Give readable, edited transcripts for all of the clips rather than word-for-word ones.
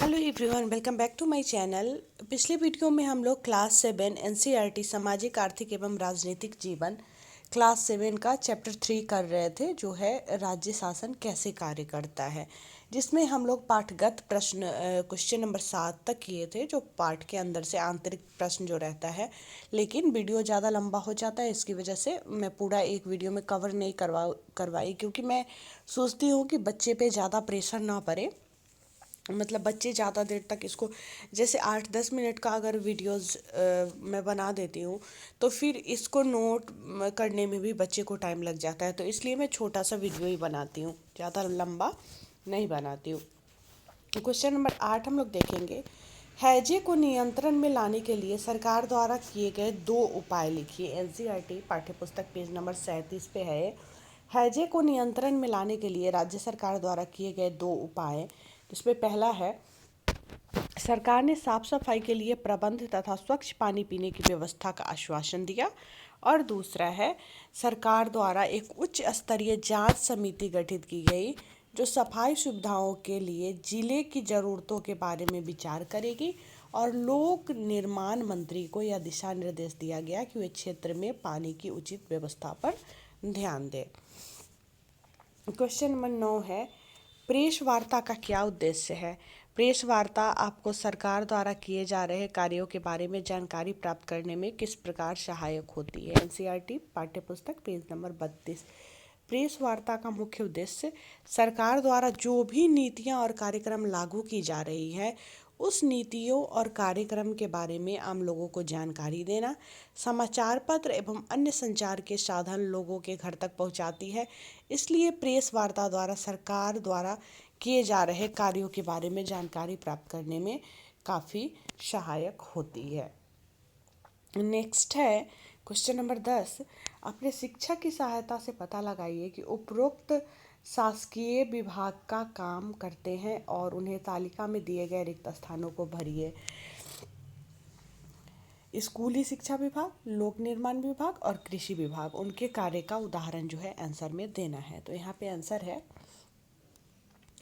Hello everyone, welcome back to my channel. पिछले video में हम लोग क्लास 7 एनसीईआरटी सामाजिक आर्थिक एवं राजनीतिक जीवन क्लास 7 का चैप्टर 3 कर रहे थे, जो है राज्य शासन कैसे कार्य करता है, जिसमें हम लोग पाठगत प्रश्न क्वेश्चन नंबर 7 तक किए थे, जो पाठ के अंदर से आंतरिक प्रश्न जो रहता है। लेकिन वीडियो ज़्यादा लंबा हो जाता है, इसकी वजह से मैं पूरा एक वीडियो में कवर नहीं करवाई, क्योंकि मैं सोचती हूँ कि बच्चे पे ज़्यादा प्रेशर ना पड़े। मतलब बच्चे ज़्यादा देर तक इसको, जैसे 8-10 मिनट का अगर वीडियोस मैं बना देती हूँ, तो फिर इसको नोट करने में भी बच्चे को टाइम लग जाता है। तो इसलिए मैं छोटा सा वीडियो ही बनाती हूँ, ज़्यादा लंबा नहीं बनाती हूँ। क्वेश्चन नंबर 8 हम लोग देखेंगे। हैजे को नियंत्रण में लाने के लिए सरकार द्वारा किए गए 2 उपाय लिखिए। एनसीईआरटी पाठ्यपुस्तक पेज नंबर 37 पे है। हैजे को नियंत्रण में लाने के लिए राज्य सरकार द्वारा किए गए 2 उपाय, जिसमें पहला है, सरकार ने साफ सफाई के लिए प्रबंध तथा स्वच्छ पानी पीने की व्यवस्था का आश्वासन दिया। और दूसरा है, सरकार द्वारा एक उच्च स्तरीय जांच समिति गठित की गई, जो सफाई सुविधाओं के लिए जिले की ज़रूरतों के बारे में विचार करेगी। और लोक निर्माण मंत्री को यह दिशा निर्देश दिया गया कि वे क्षेत्र में पानी की उचित व्यवस्था पर ध्यान दें। क्वेश्चन नंबर 9 है, प्रेस वार्ता का क्या उद्देश्य है। प्रेस वार्ता आपको सरकार द्वारा किए जा रहे कार्यों के बारे में जानकारी प्राप्त करने में किस प्रकार सहायक होती है। एनसीईआरटी पाठ्यपुस्तक पेज नंबर 32। प्रेस वार्ता का मुख्य उद्देश्य सरकार द्वारा जो भी नीतियां और कार्यक्रम लागू की जा रही है, उस नीतियों और कार्यक्रम के बारे में आम लोगों को जानकारी देना। समाचार पत्र एवं अन्य संचार के साधन लोगों के घर तक पहुंचाती है, इसलिए प्रेस वार्ता द्वारा सरकार द्वारा किए जा रहे कार्यों के बारे में जानकारी प्राप्त करने में काफ़ी सहायक होती है। नेक्स्ट है क्वेश्चन नंबर 10। अपने शिक्षा की सहायता से पता लगाइए कि उपरोक्त शासकीय विभाग का काम करते हैं और उन्हें तालिका में दिए गए रिक्त स्थानों को भरिए। स्कूली शिक्षा विभाग, लोक निर्माण विभाग और कृषि विभाग, उनके कार्य का उदाहरण जो है आंसर में देना है। तो यहाँ पे आंसर है,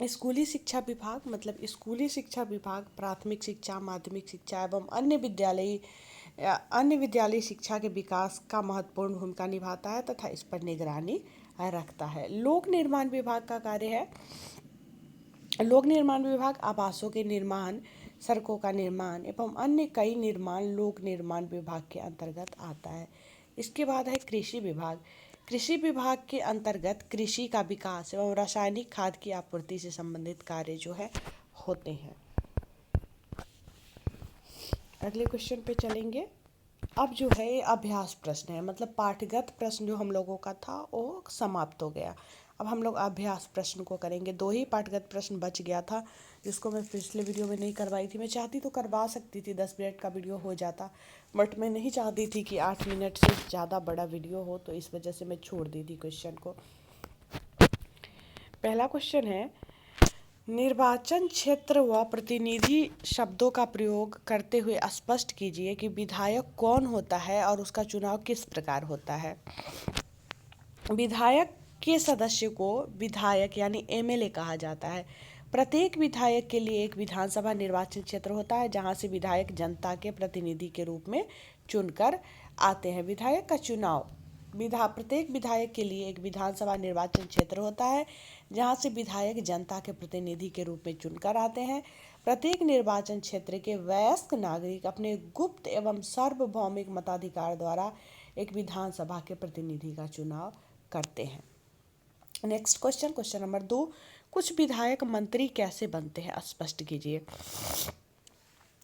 स्कूली शिक्षा विभाग मतलब स्कूली शिक्षा विभाग प्राथमिक शिक्षा, माध्यमिक शिक्षा एवं अन्य विद्यालयी शिक्षा के विकास का महत्वपूर्ण भूमिका निभाता है तथा इस पर निगरानी रखता है। लोक निर्माण विभाग का कार्य है, लोक निर्माण विभाग आवासों के निर्माण, सड़कों का निर्माण एवं अन्य कई निर्माण लोक निर्माण विभाग के अंतर्गत आता है। इसके बाद है कृषि विभाग। कृषि विभाग के अंतर्गत कृषि का विकास एवं रासायनिक खाद की आपूर्ति से संबंधित कार्य जो है होते हैं। अगले क्वेश्चन पे चलेंगे। अब जो है ये अभ्यास प्रश्न है, मतलब पाठगत प्रश्न जो हम लोगों का था वो समाप्त हो गया। अब हम लोग अभ्यास प्रश्न को करेंगे। 2 ही पाठगत प्रश्न बच गया था, जिसको मैं पिछले वीडियो में नहीं करवाई थी। मैं चाहती तो करवा सकती थी, 10 मिनट का वीडियो हो जाता, बट मैं नहीं चाहती थी कि 8 मिनट से ज़्यादा बड़ा वीडियो हो, तो इस वजह से मैं छोड़ दी थी क्वेश्चन को। पहला क्वेश्चन है, निर्वाचन क्षेत्र व प्रतिनिधि शब्दों का प्रयोग करते हुए स्पष्ट कीजिए कि विधायक कौन होता है और उसका चुनाव किस प्रकार होता है। विधायक के सदस्य को विधायक यानी एमएलए कहा जाता है। प्रत्येक विधायक के लिए एक विधानसभा निर्वाचन क्षेत्र होता है, जहां से विधायक जनता के प्रतिनिधि के रूप में चुनकर आते हैं। विधायक का चुनाव, प्रत्येक विधायक के लिए एक विधानसभा निर्वाचन क्षेत्र होता है, जहां से विधायक जनता के प्रतिनिधि के रूप में चुनकर आते हैं। प्रत्येक निर्वाचन क्षेत्र के वयस्क नागरिक अपने गुप्त एवं सार्वभौमिक मताधिकार द्वारा एक विधानसभा के प्रतिनिधि का चुनाव करते हैं। Next question, question number 2। कुछ विधायक मंत्री कैसे बनते हैं, स्पष्ट कीजिए।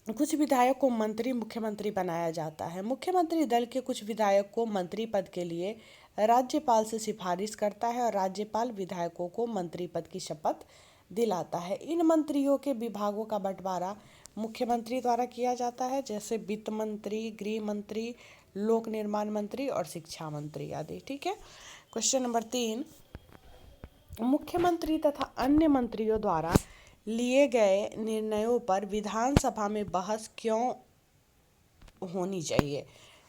कुछ विधायक को मंत्री मुख्यमंत्री बनाया जाता है। मुख्यमंत्री दल के कुछ विधायक को मंत्री पद के लिए राज्यपाल से सिफारिश करता है और राज्यपाल विधायकों को मंत्री पद की शपथ दिलाता है। इन मंत्रियों के विभागों का बंटवारा मुख्यमंत्री द्वारा किया जाता है, जैसे वित्त मंत्री, गृह मंत्री, लोक निर्माण मंत्री और शिक्षा मंत्री आदि। ठीक है। Question number 3। मुख्यमंत्री तथा अन्य मंत्रियों द्वारा लिए गए निर्णयों पर विधानसभा में बहस क्यों होनी चाहिए।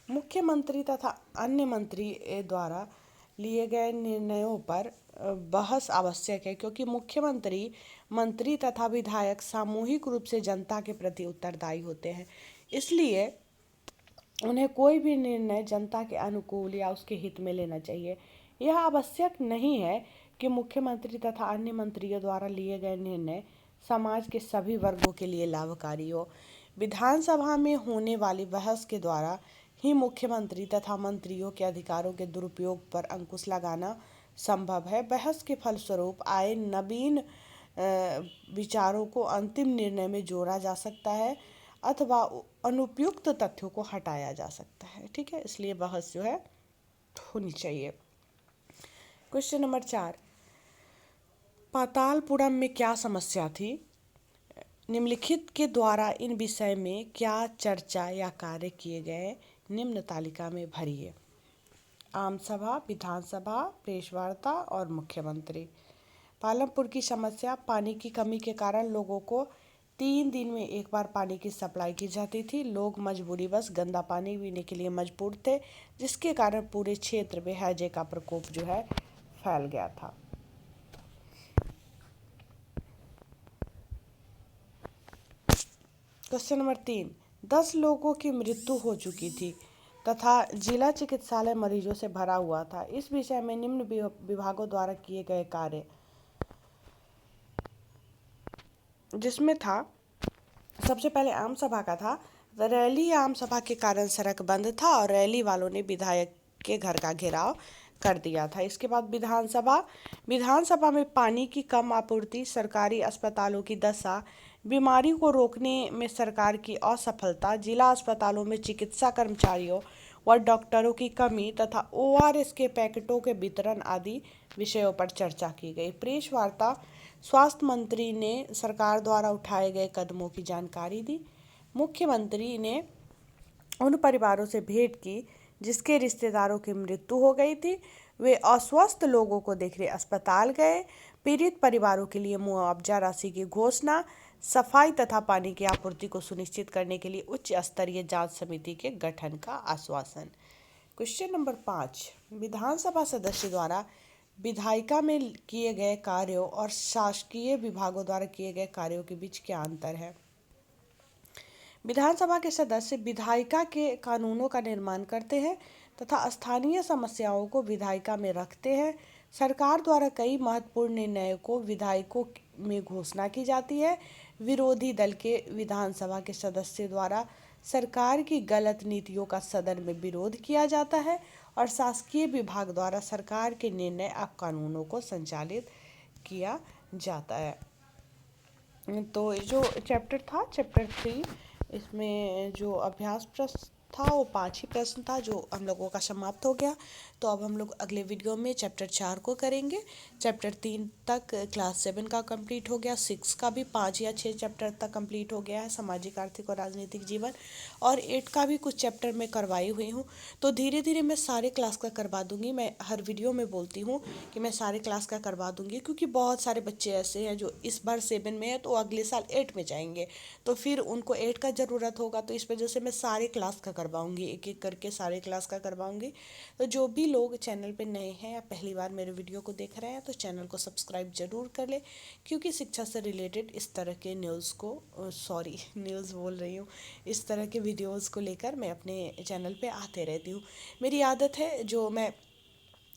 मुख्यमंत्री तथा अन्य मंत्री द्वारा लिए गए निर्णयों पर बहस आवश्यक है, क्योंकि मुख्यमंत्री, मंत्री तथा विधायक सामूहिक रूप से जनता के प्रति उत्तरदायी होते हैं। इसलिए उन्हें कोई भी निर्णय जनता के अनुकूल या उसके हित में लेना चाहिए। यह आवश्यक नहीं है कि मुख्यमंत्री तथा अन्य मंत्रियों द्वारा लिए गए निर्णय समाज के सभी वर्गों के लिए लाभकारी हो। विधानसभा में होने वाली बहस के द्वारा ही मुख्यमंत्री तथा मंत्रियों के अधिकारों के दुरुपयोग पर अंकुश लगाना संभव है। बहस के फलस्वरूप आए नवीन विचारों को अंतिम निर्णय में जोड़ा जा सकता है अथवा अनुपयुक्त तथ्यों को हटाया जा सकता है। ठीक है, इसलिए बहस जो है होनी चाहिए। क्वेश्चन नंबर 4, पातालपुरम में क्या समस्या थी? निम्नलिखित के द्वारा इन विषय में क्या चर्चा या कार्य किए गए, निम्न तालिका में भरिए। आम सभा, विधानसभा, प्रेस वार्ता और मुख्यमंत्री। पालमपुर की समस्या, पानी की कमी के कारण लोगों को 3 दिन में एक बार पानी की सप्लाई की जाती थी। लोग मजबूरीवश गंदा पानी पीने के लिए मजबूर थे, जिसके कारण पूरे क्षेत्र में हैजे का प्रकोप जो है फैल गया था। क्वेश्चन नंबर 3, 10 लोगों की मृत्यु हो चुकी थी तथा जिला चिकित्सालय मरीजों से भरा हुआ था। इस विषय में निम्न विभागों द्वारा किए गए कार्य, जिसमें था सबसे पहले आम सभा का था। रैली आम सभा के कारण सड़क बंद था और रैली वालों ने विधायक के घर का घेराव कर दिया था। इसके बाद विधानसभा में पानी की कम आपूर्ति, सरकारी अस्पतालों की दशा, बीमारी को रोकने में सरकार की असफलता, जिला अस्पतालों में चिकित्सा कर्मचारियों व डॉक्टरों की कमी तथा ORS के पैकेटों के वितरण आदि विषयों पर चर्चा की गई। प्रेस वार्ता, स्वास्थ्य मंत्री ने सरकार द्वारा उठाए गए कदमों की जानकारी दी। मुख्यमंत्री ने उन परिवारों से भेंट की जिसके रिश्तेदारों की मृत्यु हो गई थी। वे अस्वस्थ लोगों को देखने अस्पताल गए। पीड़ित परिवारों के लिए मुआवजा राशि की घोषणा, सफाई तथा पानी की आपूर्ति को सुनिश्चित करने के लिए उच्च स्तरीय जांच समिति के गठन का आश्वासन। क्वेश्चन नंबर 5, विधानसभा सदस्य द्वारा विधायिका में किए गए कार्यों और शासकीय विभागों द्वारा किए गए कार्यों के बीच क्या अंतर है? विधानसभा के सदस्य विधायिका के कानूनों का निर्माण करते हैं तथा स्थानीय समस्याओं को विधायिका में रखते हैं। सरकार द्वारा कई महत्वपूर्ण निर्णयों को विधायकों में घोषणा की जाती है। विरोधी दल के विधानसभा के सदस्य द्वारा सरकार की गलत नीतियों का सदन में विरोध किया जाता है और शासकीय विभाग द्वारा सरकार के निर्णय और कानूनों को संचालित किया जाता है। तो जो चैप्टर था, चैप्टर 3, इसमें जो अभ्यास प्रश्न था वो 5 ही प्रश्न था जो हम लोगों का समाप्त हो गया। तो अब हम लोग अगले वीडियो में चैप्टर 4 को करेंगे। चैप्टर 3 तक क्लास 7 का कंप्लीट हो गया, 6 का भी 5 या 6 चैप्टर तक कंप्लीट हो गया है, सामाजिक, आर्थिक और राजनीतिक जीवन, और 8 का भी कुछ चैप्टर मैं करवाई हुई हूँ। तो धीरे धीरे मैं सारे क्लास का करवा दूँगी। मैं हर वीडियो में बोलती हूँ कि मैं सारे क्लास का करवा दूँगी, क्योंकि बहुत सारे बच्चे ऐसे हैं जो इस बार 7 में है तो अगले साल 8 में जाएंगे, तो फिर उनको 8 का ज़रूरत होगा। तो इस वजह से मैं सारे क्लास का करवाऊँगी, एक एक करके सारे क्लास का करवाऊँगी। तो जो भी लोग चैनल पे नए हैं या पहली बार मेरे वीडियो को देख रहे हैं तो चैनल को सब्सक्राइब जरूर कर ले, क्योंकि शिक्षा से रिलेटेड इस तरह के न्यूज़ को न्यूज़ बोल रही हूँ, इस तरह के वीडियोज़ को लेकर मैं अपने चैनल पे आते रहती हूँ। मेरी आदत है जो मैं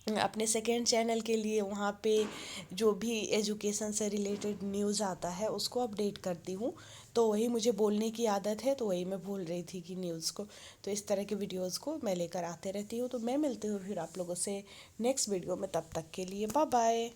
अपने सेकेंड चैनल के लिए वहाँ पे जो भी एजुकेशन से रिलेटेड न्यूज़ आता है उसको अपडेट करती हूँ। तो वही मुझे बोलने की आदत है, तो वही मैं बोल रही थी कि न्यूज़ को, तो इस तरह के वीडियोज़ को मैं लेकर आते रहती हूँ। तो मैं मिलती हूँ फिर आप लोगों से नेक्स्ट वीडियो में, तब तक के लिए बाय बाय।